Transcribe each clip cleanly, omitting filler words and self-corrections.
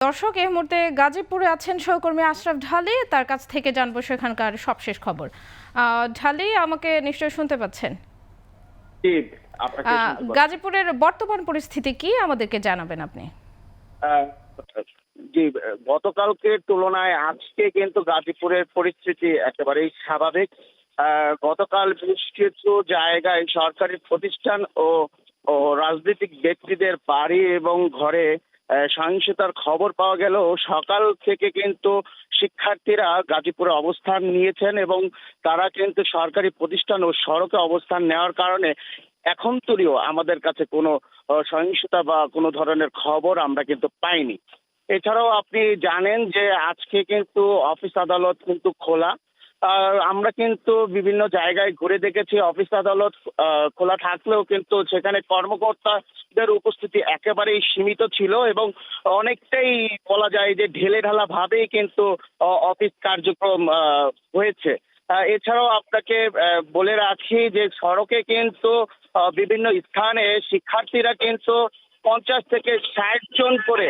দর্শক, এই মুহূর্তে গাজীপুরে আছেন সহকর্মী আশরাফ ঢালি। তার কাছ থেকে জানবো সেখানকার সবশেষ খবর। ঢালি, আমাকে নিশ্চয়ই শুনতে পাচ্ছেন? জি, আপনাকে শুনতে পাচ্ছি। গাজীপুরের বর্তমান পরিস্থিতি কি আমাদেরকে জানাবেন আপনি? আহ, জি, গতকালকের তুলনায় আজকে কিন্তু গাজীপুরের পরিস্থিতি একেবারেই স্বাভাবিক। গতকাল বেশ কিছু জায়গায় সরকারি প্রতিষ্ঠান ও ও রাজনৈতিক ব্যক্তিদের বাড়ি এবং ঘরে সহিংসতার খবর পাওয়া গেলেও সকাল থেকে কিন্তু শিক্ষার্থীরা গাজীপুরে অবস্থান নিয়েছেন এবং তারা কিন্তু সরকারি প্রতিষ্ঠান ও সড়কে অবস্থান নেওয়ার কারণে এখন তুলিও আমাদের কাছে কোনো সহিংসতা বা কোনো ধরনের খবর আমরা কিন্তু পাইনি। এছাড়াও আপনি জানেন যে আজকে কিন্তু অফিস আদালত কিন্তু খোলা। আমরা কিন্তু বিভিন্ন জায়গায় ঘুরে দেখেছি অফিস আদালত খোলা থাকলেও কিন্তু সেখানে কর্মকর্তাদের উপস্থিতি একেবারেই সীমিত ছিল এবং অনেকটাই বলা যায় যে ঢেলেঢালা ভাবেই কিন্তু অফিস কার্যক্রম হয়েছে। এছাড়াও আপনাকে বলে রাখি যে সড়কে কিন্তু বিভিন্ন স্থানে শিক্ষার্থীরা কিন্তু 50 থেকে 60 জন করে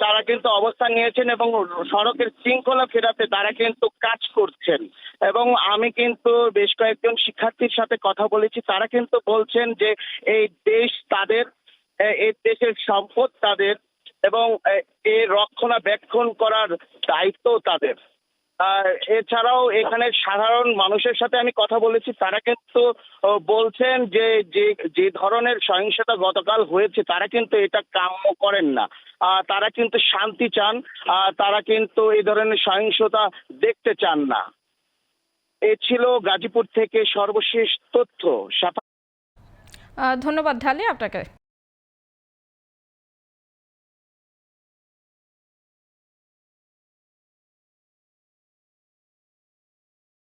তারা কিন্তু অবস্থান নিয়েছেন এবং সড়কের শৃঙ্খলা ফেরাতে তারা কিন্তু কাজ করছেন। এবং আমি কিন্তু বেশ কয়েকজন শিক্ষার্থীর সাথে কথা বলেছি, তারা কিন্তু বলছেন যে এই দেশ তাদের, এই দেশের সম্পদ তাদের এবং এর রক্ষণাবেক্ষণ করার দায়িত্ব তাদের। আর এছাড়াও এখানে সাধারণ মানুষের সাথে আমি কথা বলেছি, তারা কিন্তু বলছেন যে যে যে ধরনের সহিংসতা গতকাল হয়েছে তারা কিন্তু এটা কাম্য করেন না। তারা কিন্তু শান্তি চান, তারা কিন্তু এই ধরনের সহিংসতা দেখতে চান না। এ ছিল গাজীপুর থেকে সর্বশেষ তথ্য। ধন্যবাদ ঢালি আপনাকে।